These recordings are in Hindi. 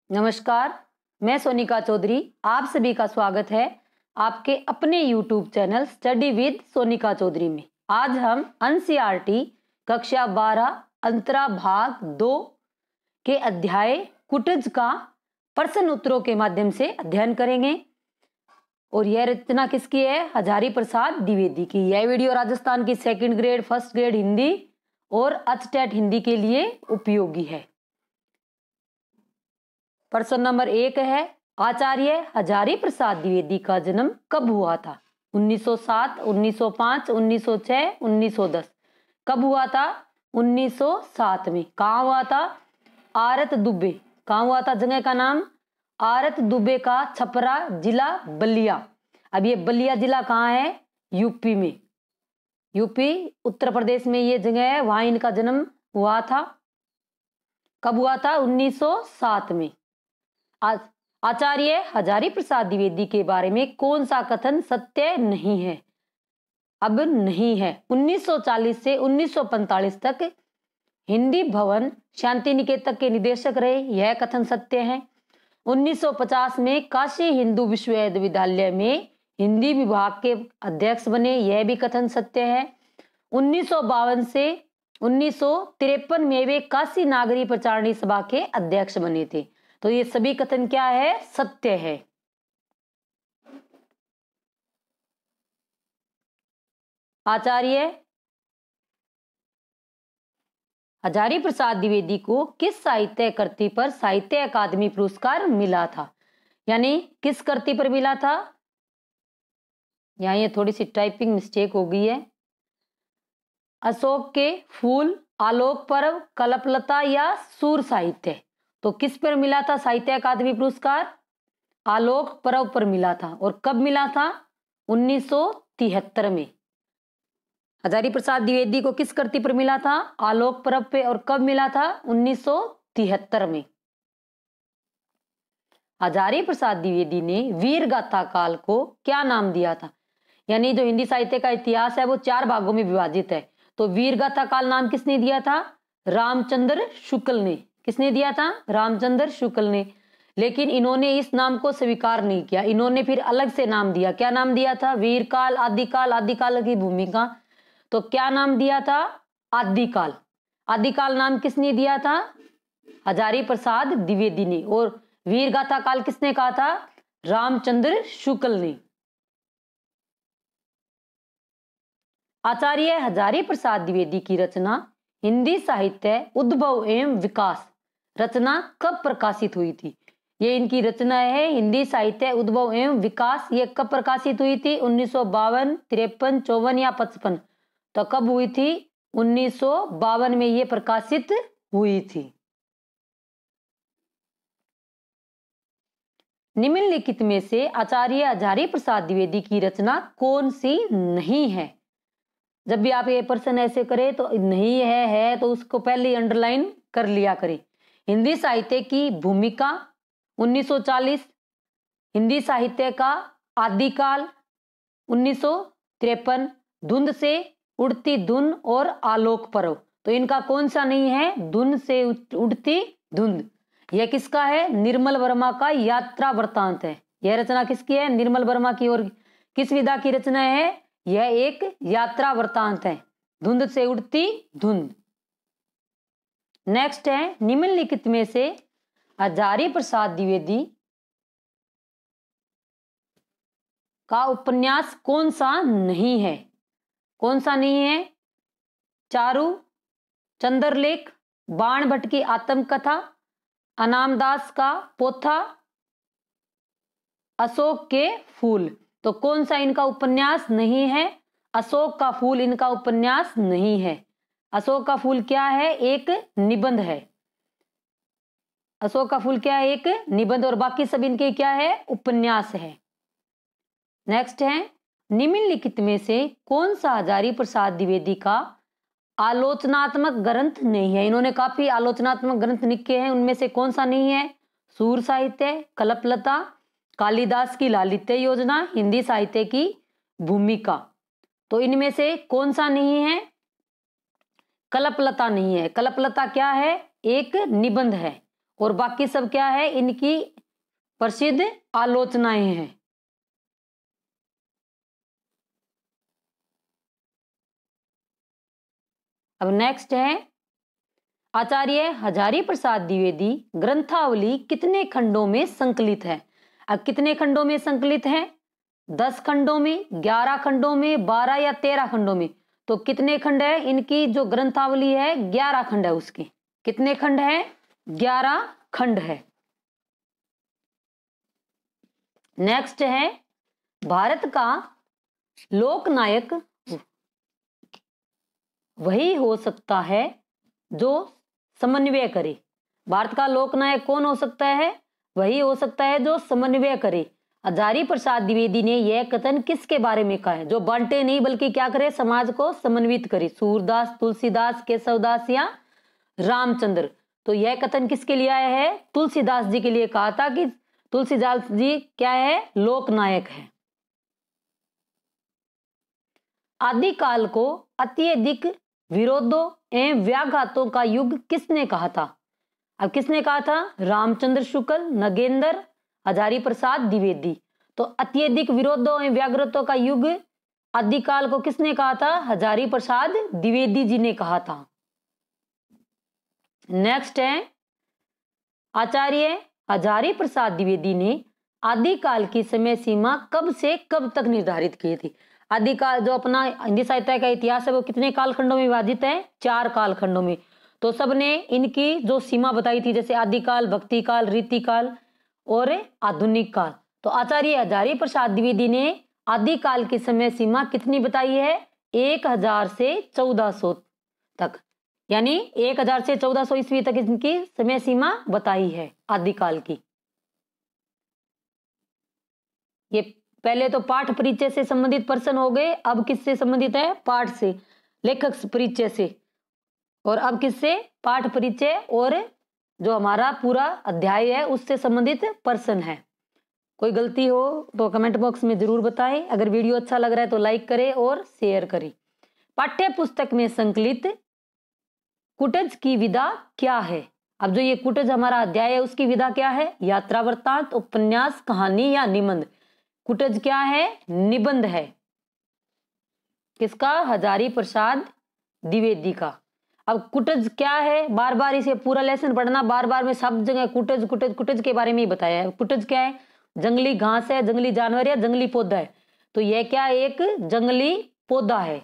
नमस्कार, मैं सोनिका चौधरी। आप सभी का स्वागत है आपके अपने YouTube channel study with Sonika Chaudhary में। आज हम एनसीईआरटी कक्षा 12 अंतरा भाग 2 के अध्याय कुटज का प्रश्न उत्तरों के माध्यम से अध्ययन करेंगे। और यह रचना किसकी है? हजारी प्रसाद द्विवेदी की। यह वीडियो राजस्थान की second grade, first grade Hindi और अचटेट हिंदी के लिए उपयोगी है। प्रश्न नंबर 1 है, आचार्य हजारी प्रसाद द्विवेदी का जन्म कब हुआ था? 1907, 1905, 1906, 1910। कब हुआ था? 1907 में। कहाँ हुआ था? आरत दुबे। कहाँ हुआ था? जगह का नाम आरत दुबे का छपरा, जिला बलिया। अब ये बलिया जिला कहाँ है? यूपी में। यूपी उत्तर प्रदेश में ये जगह है, वहां इनका जन्म हुआ था। कब हुआ था? 1907 में। आचार्य हजारी प्रसाद द्विवेदी के बारे में कौन सा कथन सत्य नहीं है? अब नहीं है। 1940 से 1945 तक हिंदी भवन शांति निकेतन के निदेशक रहे, यह कथन सत्य है। 1950 में काशी हिंदू विश्वविद्यालय में हिंदी विभाग के अध्यक्ष बने, यह भी कथन सत्य है। 1952 से 1953 में वे काशी नागरी प्रचारणी सभा के अध्यक्ष बने थे। तो ये सभी कथन क्या है? सत्य है। आचार्य हजारी प्रसाद द्विवेदी को किस साहित्य कृति पर साहित्य अकादमी पुरस्कार मिला था? यानी किस कृति पर मिला था? यहाँ ये थोड़ी सी टाइपिंग मिस्टेक हो गई है। अशोक के फूल, आलोक पर्व, कल्पलता या सूर साहित्य। तो किस पर मिला था साहित्य अकादमी पुरस्कार? आलोक पर्व पर मिला था। और कब मिला था? 1973 में। हजारी प्रसाद द्विवेदी को किस कृति पर मिला था? आलोक पर्व पे। और कब मिला था? 1973 में। हजारी प्रसाद द्विवेदी ने वीर गाथा काल को क्या नाम दिया था? यानी जो हिंदी साहित्य का इतिहास है वो 4 भागों में विभाजित है। तो वीर गाथा काल नाम किसने दिया था? रामचंद्र शुक्ल ने। किसने दिया था? रामचंद्र शुक्ल ने। लेकिन इन्होंने इस नाम को स्वीकार नहीं किया, इन्होंने फिर अलग से नाम दिया। क्या नाम दिया था? वीरकाल, आदिकाल, आदिकाल की भूमिका। तो क्या नाम दिया था? आदिकाल। आदिकाल नाम किसने दिया था? हजारी प्रसाद द्विवेदी ने। और वीर गाथा काल किसने कहा था? रामचंद्र शुक्ल ने। आचार्य हजारी प्रसाद द्विवेदी की रचना हिंदी साहित्य उद्भव एवं विकास रचना कब प्रकाशित हुई थी? ये इनकी रचना है हिंदी साहित्य उद्भव एवं विकास। ये कब प्रकाशित हुई थी? 1952, 53, 54 या 55। तो कब हुई थी? 1952 में ये प्रकाशित हुई थी। निम्नलिखित में से आचार्य हजारी प्रसाद द्विवेदी की रचना कौन सी नहीं है? जब भी आप ये प्रश्न ऐसे करें तो नहीं है तो उसको पहले अंडरलाइन कर लिया करें। हिंदी साहित्य की भूमिका 1940, हिंदी साहित्य का आदिकाल 1953, धुंध से उड़ती धुन और आलोक पर्व। तो इनका कौन सा नहीं है? धुंध से उड़ती धुंध। यह किसका है? निर्मल वर्मा का यात्रा वृत्तांत है। यह रचना किसकी है? निर्मल वर्मा की। और किस विधा की रचना है? यह एक यात्रा वृत्तांत है, धुंध से उड़ती धुंध। नेक्स्ट है, निम्नलिखित में से हजारी प्रसाद द्विवेदी का उपन्यास कौन सा नहीं है? कौन सा नहीं है? चारू, चंद्रलेख, बाण भट्ट की आत्मकथा, अनामदास का पोथा, अशोक के फूल। तो कौन सा इनका उपन्यास नहीं है? अशोक का फूल इनका उपन्यास नहीं है। अशोक का फूल क्या है? एक निबंध है। अशोक का फूल क्या है? एक निबंध। और बाकी सब इनके क्या है? उपन्यास है। नेक्स्ट है, निम्नलिखित में से कौन सा हजारी प्रसाद द्विवेदी का आलोचनात्मक ग्रंथ नहीं है? इन्होंने काफी आलोचनात्मक ग्रंथ लिखे हैं, उनमें से कौन सा नहीं है? सूर साहित्य, कल्पलता, कालिदास की लालित्य योजना, हिंदी साहित्य की भूमिका। तो इनमें से कौन सा नहीं है? कल्पलता नहीं है। कल्पलता क्या है? एक निबंध है। और बाकी सब क्या है, इनकी प्रसिद्ध आलोचनाएं हैं। अब नेक्स्ट है, आचार्य हजारी प्रसाद द्विवेदी ग्रंथावली कितने खंडों में संकलित है? अब कितने खंडों में संकलित है? 10 खंडों में, 11 खंडों में, 12 या 13 खंडों में? तो कितने खंड है इनकी जो ग्रंथावली है? 11 खंड है उसके। कितने खंड है? 11 खंड है। नेक्स्ट है, भारत का लोकनायक वही हो सकता है जो समन्वय करे। भारत का लोकनायक कौन हो सकता है? वही हो सकता है जो समन्वय करे। हजारी प्रसाद द्विवेदी ने यह कथन किसके बारे में कहा है? जो बांटे नहीं बल्कि क्या करे, समाज को समन्वित करे। सूरदास, तुलसीदास, केशवदास या रामचंद्र? तो यह कथन किसके लिए आया है? तुलसीदास जी के लिए कहा था कि तुलसीदास जी क्या है? लोकनायक है। आदिकाल को अत्यधिक विरोधों एवं व्याघातों का युग किसने कहा था? अब किसने कहा था? रामचंद्र शुक्ल, नगेंद्र, हजारी प्रसाद द्विवेदी। तो अत्यधिक विरोधों एवं व्याघातों का युग आदिकाल को किसने कहा था? हजारी प्रसाद द्विवेदी जी ने कहा था। नेक्स्ट है, आचार्य हजारी प्रसाद द्विवेदी ने आदिकाल की समय सीमा कब से कब तक निर्धारित की थी? आदिकाल जो अपना हिंदी साहित्य का इतिहास है वो कितने कालखंडों में विभाजित है? 4 कालखंडों में। तो सबने इनकी जो सीमा बताई थी, जैसे आदिकाल, भक्तिकाल, रीतिकाल और आधुनिक काल। तो आचार्य हजारी प्रसाद द्विवेदी ने आदिकाल की समय सीमा कितनी बताई है? 1000 से 1400 तक, यानी 1000 से 1400 ईस्वी तक इनकी समय सीमा बताई है आदिकाल की। ये पहले तो पाठ परिचय से संबंधित प्रश्न हो गए, अब किससे संबंधित है? पाठ से, लेखक परिचय से। और अब किससे? पाठ परिचय और जो हमारा पूरा अध्याय है उससे संबंधित प्रश्न है। कोई गलती हो तो कमेंट बॉक्स में जरूर बताएं। अगर वीडियो अच्छा लग रहा है तो लाइक करें और शेयर करें। पाठ्य पुस्तक में संकलित कुटज की विधा क्या है? अब जो ये कुटज हमारा अध्याय है उसकी विधा क्या है? यात्रा वृत्तांत, उपन्यास, कहानी या निबंध? कुटज क्या है? निबंध है। किसका? हजारी प्रसाद द्विवेदी का। अब कुटज क्या है? बार बार इसे पूरा लेसन पढ़ना, बार बार में सब जगह कुटज कुटज कुटज के बारे में ही बताया है। कुटज क्या है? जंगली घास है, जंगली जानवर या जंगली पौधा है? तो यह क्या? एक जंगली पौधा है।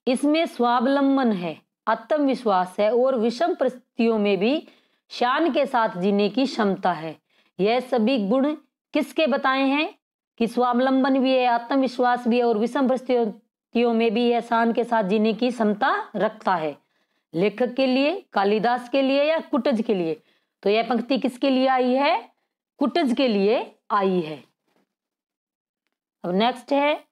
इसमें स्वावलंबन है, आत्मविश्वास है और विषम परिस्थितियों में भी शान के साथ जीने की क्षमता है। यह सभी गुण किसके बताए हैं? कि स्वावलंबन भी है, आत्मविश्वास भी है और विषम परिस्थितियों में भी यह शान के साथ जीने की क्षमता रखता है। लेखक के लिए, कालिदास के लिए या कुटज के लिए? तो यह पंक्ति किसके लिए आई है? कुटज के लिए आई है। अब नेक्स्ट है,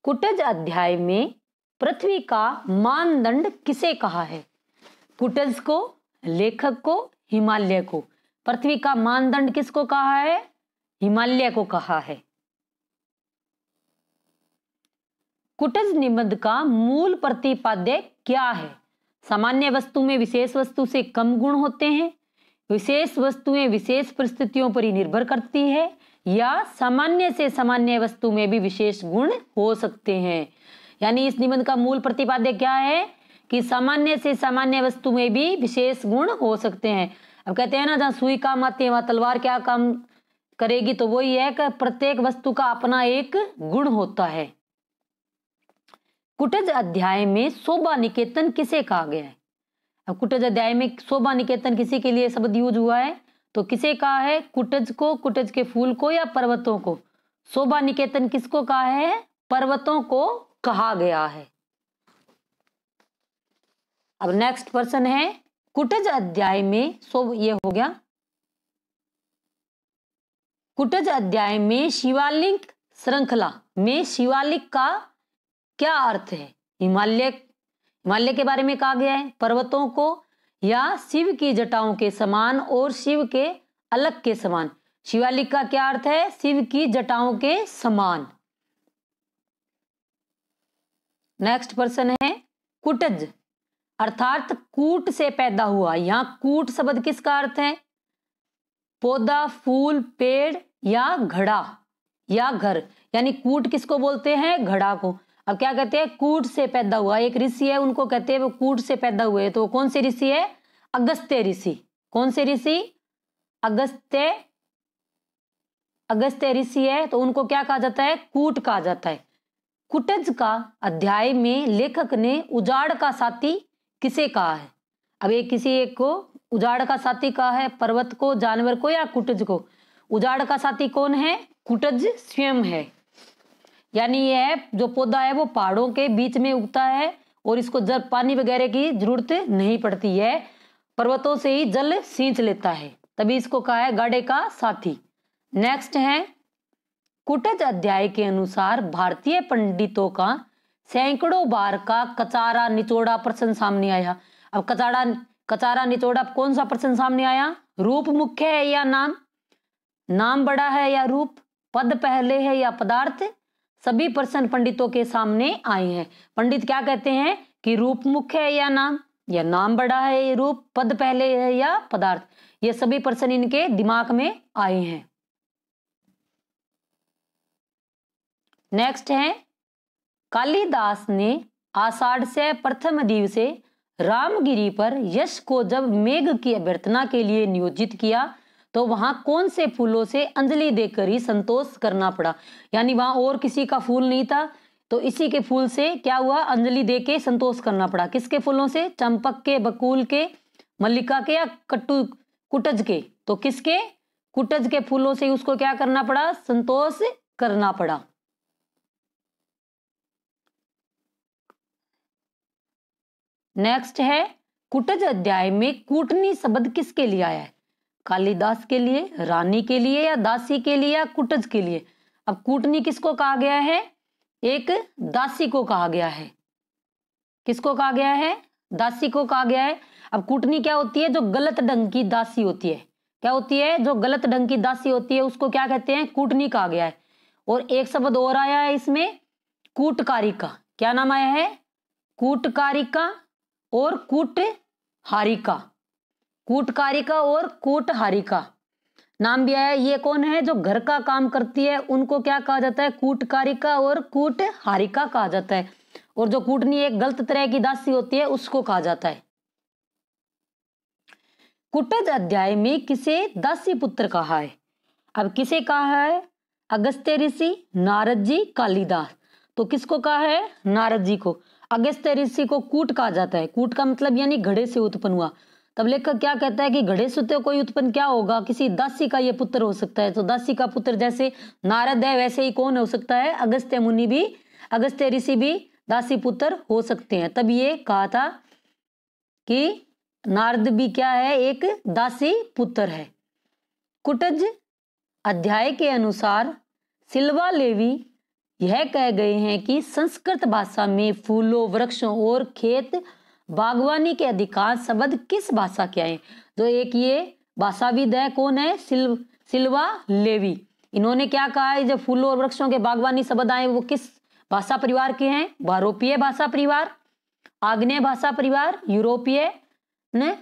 कुटज अध्याय में पृथ्वी का मानदंड किसे कहा है? कुटज को, लेखक को, हिमालय को? पृथ्वी का मानदंड किसको कहा है? हिमालय को कहा है। कुटज निबंध का मूल प्रतिपाद्य क्या है? सामान्य वस्तु में विशेष वस्तु से कम गुण होते हैं, विशेष वस्तुएं विशेष परिस्थितियों पर ही निर्भर करती है, या सामान्य से सामान्य वस्तु में भी विशेष गुण हो सकते हैं। यानी इस निबंध का मूल प्रतिपाद्य क्या है? कि सामान्य से सामान्य वस्तु में भी विशेष गुण हो सकते हैं। अब कहते हैं ना, जहां सुई काम आती है वहां तलवार क्या काम करेगी? तो वही है कि प्रत्येक वस्तु का अपना एक गुण होता है। कुटज अध्याय में शोभा निकेतन किसे कहा गया है? अब कुटज अध्याय में शोभा निकेतन किसी के लिए शब्द यूज हुआ है, तो किसे कहा है? कुटज को, कुटज के फूल को या पर्वतों को? शोभा निकेतन किसको कहा है? पर्वतों को कहा गया है। अब नेक्स्ट प्रश्न है, कुटज अध्याय में ये हो गया। कुटज अध्याय में शिवालिक श्रृंखला में शिवालिक का क्या अर्थ है? हिमालय के बारे में कहा गया है, पर्वतों को, या शिव की जटाओं के समान और शिव के अलग के समान? शिवालिक का क्या अर्थ है? शिव की जटाओं के समान। नेक्स्ट प्रश्न है, कुटज अर्थात कूट से पैदा हुआ। यहाँ कूट शब्द किसका अर्थ है? पौधा, फूल, पेड़ या घड़ा या घर। यानी कूट किसको बोलते हैं? घड़ा को। अब क्या कहते हैं? कूट से पैदा हुआ। एक ऋषि है, उनको कहते हैं वो कूट से पैदा हुए। तो कौन से ऋषि है? अगस्त्य ऋषि। कौन से ऋषि? अगस्त्य ऋषि है, तो उनको क्या कहा जाता है? कूट कहा जाता है। कुटज का अध्याय में लेखक ने उजाड़ का साथी किसे कहा है? अब एक किसी एक को उजाड़ का साथी कहा है, पर्वत को, जानवर को या कुटज को? उजाड़ का साथी कौन है? कुटज स्वयं है। यानी यह जो पौधा है वो पहाड़ों के बीच में उगता है और इसको जल, पानी वगैरह की जरूरत नहीं पड़ती है, पर्वतों से ही जल सींच लेता है, तभी इसको कहा है गाड़े का साथी। नेक्स्ट है, कुटज अध्याय के अनुसार भारतीय पंडितों का सैकड़ों बार का कचारा निचोड़ा प्रश्न सामने आया। अब कचारा निचोड़ा कौन सा प्रश्न सामने आया? रूप मुख्य है या नाम? नाम बड़ा है या रूप? पद पहले है या पदार्थ? सभी प्रश्न पंडितों के सामने आए हैं। पंडित क्या कहते हैं कि रूप मुख्य है या नाम बड़ा है या रूप, पद पहले है या पदार्थ? ये सभी प्रश्न इनके दिमाग में आए हैं। नेक्स्ट है, कालिदास ने आषाढ़ से प्रथम दिवसे रामगिरी पर यश को जब मेघ की अभ्यर्थना के लिए नियोजित किया तो वहां कौन से फूलों से अंजलि देकर ही संतोष करना पड़ा? यानी वहां और किसी का फूल नहीं था, तो इसी के फूल से क्या हुआ? अंजलि दे के संतोष करना पड़ा। किसके फूलों से? चंपक के, बकुल के, मल्लिका के या कुटज के? तो किसके? कुटज के फूलों से उसको क्या करना पड़ा? संतोष करना पड़ा। नेक्स्ट है, कुटज अध्याय में कूटनी शब्द किसके लिए आया है? कालिदास के लिए, रानी के लिए या दासी के लिए या कुटज के लिए? अब कूटनी किसको कहा गया है? एक दासी को कहा गया है। किसको कहा गया है? दासी को कहा गया है। अब कूटनी क्या होती है? जो गलत ढंग की दासी होती है। क्या होती है? जो गलत ढंग की दासी होती है उसको क्या कहते हैं? कूटनी कहा गया है। और एक शब्द और आया है इसमें, कूटकारिका। क्या नाम आया है? कूटकारिका और कूटहारिका। कूटकारिका और कूटहारिका नाम भी आया। ये कौन है? जो घर का काम करती है उनको क्या कहा जाता है? कूटकारिका और कूटहारिका कहा जाता है। और जो कूटनी एक गलत तरह की दासी होती है उसको कहा जाता है। कुटज अध्याय में किसे दासी पुत्र कहा है? अब किसे कहा है? अगस्त्य ऋषि, नारद जी, कालिदास। तो किसको कहा है? नारद जी को। अगस्त्य ऋषि को कूट कहा जाता है। कूट का मतलब यानी घड़े से उत्पन्न हुआ। तब लेखक क्या कहता है कि घड़े से तो कोई उत्पन्न क्या होगा? किसी दासी का ये पुत्र हो सकता है। तो दासी का पुत्र जैसे नारद है वैसे ही कौन हो सकता है? अगस्त्य मुनि भी, अगस्त्य ऋषि भी दासी पुत्र हो सकते हैं। तब ये कहा था कि नारद भी क्या है? एक दासी पुत्र है। कुटज अध्याय के अनुसार सिल्वा लेवी यह कह गए हैं कि संस्कृत भाषा में फूलों, वृक्षों और खेत बागवानी के अधिकांश शब्द किस भाषा के आए? जो एक ये भाषाविद है, कौन है? सिल्वा लेवी। इन्होंने क्या कहा है? जब फूलों और वृक्षों के बागवानी शब्द आए वो किस भाषा परिवार के हैं? भारोपीय भाषा परिवार, आग्नेय भाषा परिवार, यूरोपीय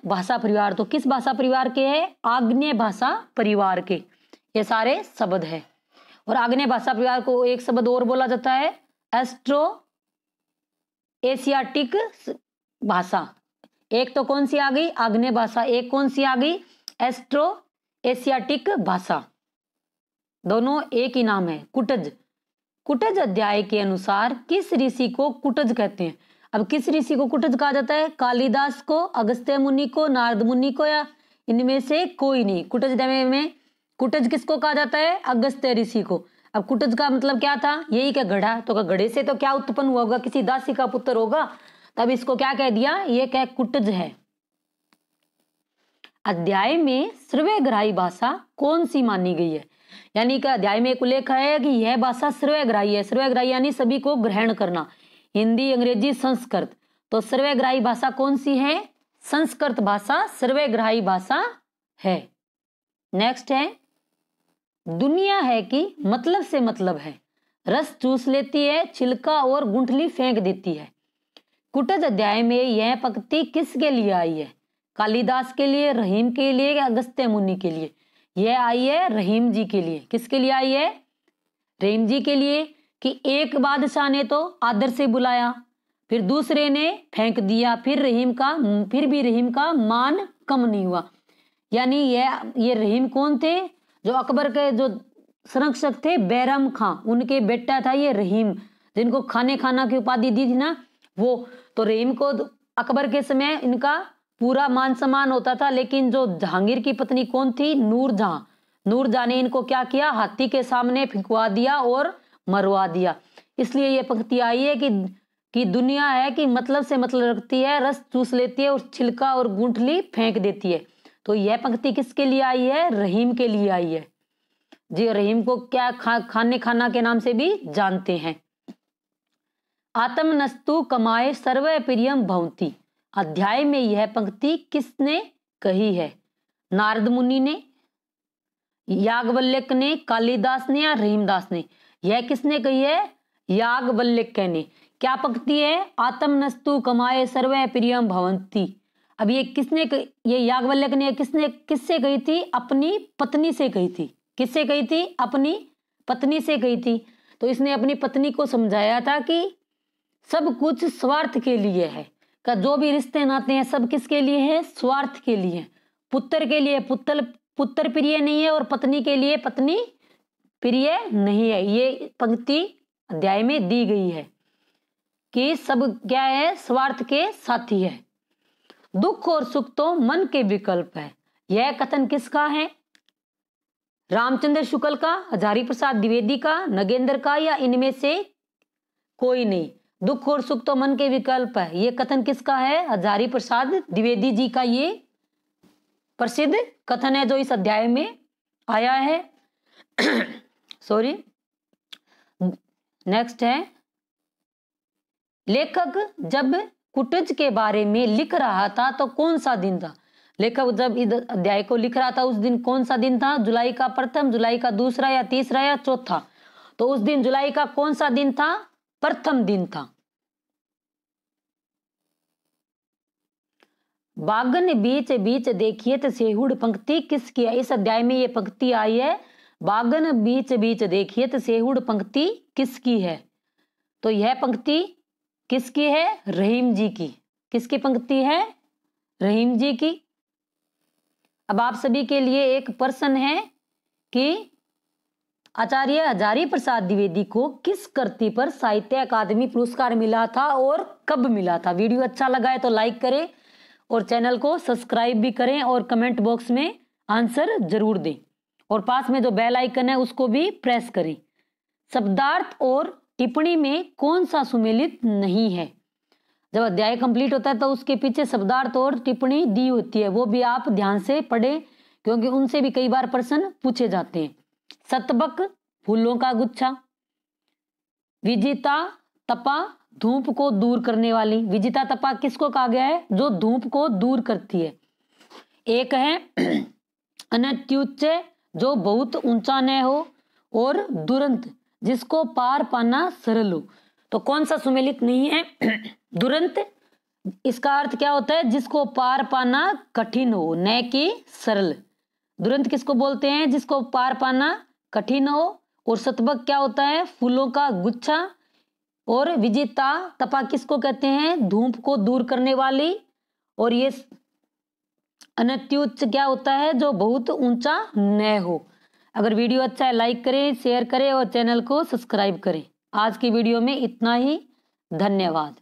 भाषा परिवार। तो किस भाषा परिवार के हैं? आग्नेय भाषा परिवार के ये सारे शब्द है। और आग्नेय भाषा परिवार को एक शब्द और बोला जाता है, एस्ट्रो एशियाटिक भाषा। एक तो कौन सी आ गई? आग्नेय भाषा। एक कौन सी आ गई? एस्ट्रो एशियाटिक भाषा। दोनों एक ही नाम है, कुटज। कुटज अध्याय के अनुसार किस ऋषि को कुटज कहते हैं? अब किस ऋषि को कुटज कहा जाता है? कालिदास को, अगस्त्य मुनि को, नारद मुनि को या इनमें से कोई नहीं? कुटज अध्याय में कुटज किसको कहा जाता है? अगस्त्य ऋषि को। अब कुटज का मतलब क्या था? यही क्या घड़ा। तो घड़े से तो क्या उत्पन्न हुआ होगा? किसी दासी का पुत्र होगा। तब इसको क्या कह दिया? ये क्या कुटज है। अध्याय में श्रव्यग्राही भाषा कौन सी मानी गई है? यानी कि अध्याय में एक उल्लेख है कि यह भाषा श्रव्यग्राही है। श्रव्यग्राही यानी सभी को ग्रहण करना, हिंदी, अंग्रेजी, संस्कृत। तो श्रव्यग्राही भाषा कौन सी है? संस्कृत भाषा श्रव्यग्राही भाषा है। नेक्स्ट है, दुनिया है कि मतलब से मतलब है, रस चूस लेती है, छिलका और गुंठली फेंक देती है। कुटज अध्याय में यह पंक्ति किसके लिए आई है? कालिदास के लिए, रहीम के लिए या अगस्त्य मुनि के लिए? यह आई है रहीम जी के लिए। किसके लिए आई है? रहीम जी के लिए। कि एक बादशाह ने तो आदर से बुलाया, फिर दूसरे ने फेंक दिया, फिर भी रहीम का मान कम नहीं हुआ। यानी ये रहीम कौन थे? जो अकबर के जो संरक्षक थे बैरम खां, उनके बेटा था ये रहीम, जिनको खाना की उपाधि दी थी ना वो। तो रहीम को अकबर के समय इनका पूरा मान सम्मान होता था, लेकिन जो जहांगीर की पत्नी कौन थी? नूरजहां ने इनको क्या किया? हाथी के सामने फिंकवा दिया और मरवा दिया। इसलिए ये पंक्ति आई है कि दुनिया है कि मतलब से मतलब रखती है, रस चूस लेती है और छिलका और गुंठली फेंक देती है। तो यह पंक्ति किसके लिए आई है? रहीम के लिए आई है जी। रहीम को क्या खाना के नाम से भी जानते हैं। आत्मनस्तु कमाए सर्व प्रियम भवंती अध्याय में यह पंक्ति किसने कही है? नारद मुनि ने, याज्ञवल्क्य ने, कालिदास ने या रहीमदास ने? यह किसने कही है? याज्ञवल्क्य ने। क्या पंक्ति है? आत्मनस्तु कमाए सर्व प्रियम भवंती। अब ये ये याज्ञवल्क्य ने किससे कही थी? अपनी पत्नी से कही थी। किससे कही थी? अपनी पत्नी से कही थी। तो इसने अपनी पत्नी को समझाया था कि सब कुछ स्वार्थ के लिए है, का जो भी रिश्ते नाते हैं सब किसके लिए है? स्वार्थ के लिए। पुत्र के लिए पुत्र प्रिय नहीं है और पत्नी के लिए पत्नी प्रिय नहीं है। ये पंक्ति अध्याय में दी गई है कि सब क्या है? स्वार्थ के साथी है। दुख और सुख तो मन के विकल्प है। यह कथन किसका है? रामचंद्र शुक्ल का, हजारी प्रसाद द्विवेदी का, नगेंद्र का या इनमें से कोई नहीं? दुख और सुख तो मन के विकल्प है, ये कथन किसका है? हजारी प्रसाद द्विवेदी जी का ये प्रसिद्ध कथन है जो इस अध्याय में आया है। सॉरी, नेक्स्ट है, लेखक जब कुटज के बारे में लिख रहा था तो कौन सा दिन था? लेखक जब इस अध्याय को लिख रहा था उस दिन कौन सा दिन था? जुलाई का प्रथम, जुलाई का दूसरा या तीसरा या चौथा? तो उस दिन जुलाई का कौन सा दिन था? प्रथम दिन था। बागन बीच बीच देखिए तो सेहुड़ पंक्ति किसकी है? इस अध्याय में ये पंक्ति आई है, बागन बीच बीच देखिए तो सेहुड़ पंक्ति किसकी है? तो यह पंक्ति किसकी है? रहीम जी की। किसकी पंक्ति है? रहीम जी की। अब आप सभी के लिए एक प्रश्न है कि आचार्य हजारी प्रसाद द्विवेदी को किस कृति पर साहित्य अकादमी पुरस्कार मिला था और कब मिला था? वीडियो अच्छा लगा है तो लाइक करें और चैनल को सब्सक्राइब भी करें और कमेंट बॉक्स में आंसर जरूर दें और पास में जो बेल आइकन है उसको भी प्रेस करें। शब्दार्थ और टिप्पणी में कौन सा सुमेलित नहीं है? जब अध्याय कंप्लीट होता है तो उसके पीछे शब्दार्थ और टिप्पणी दी होती है, वो भी आप ध्यान से पढ़ें क्योंकि उनसे भी कई बार प्रश्न पूछे जाते हैं। सतबक फूलों का गुच्छा, विजिता तपा धूप को दूर करने वाली। विजिता तपा किसको कहा गया है? जो धूप को दूर करती है। एक है अनत्युच्च जो बहुत ऊंचा न हो, और दुरंत जिसको पार पाना सरल हो। तो कौन सा सुमेलित नहीं है? दुरंत। इसका अर्थ क्या होता है? जिसको पार पाना कठिन हो, न कि सरल। दुरंत किसको बोलते हैं? जिसको पार पाना कठिन हो। और सतबक क्या होता है? फूलों का गुच्छा। और विजिता तपा किसको कहते हैं? धूप को दूर करने वाली। और ये अनत्युच्च क्या होता है? जो बहुत ऊंचा न हो। अगर वीडियो अच्छा है लाइक करें, शेयर करें और चैनल को सब्सक्राइब करें। आज की वीडियो में इतना ही। धन्यवाद।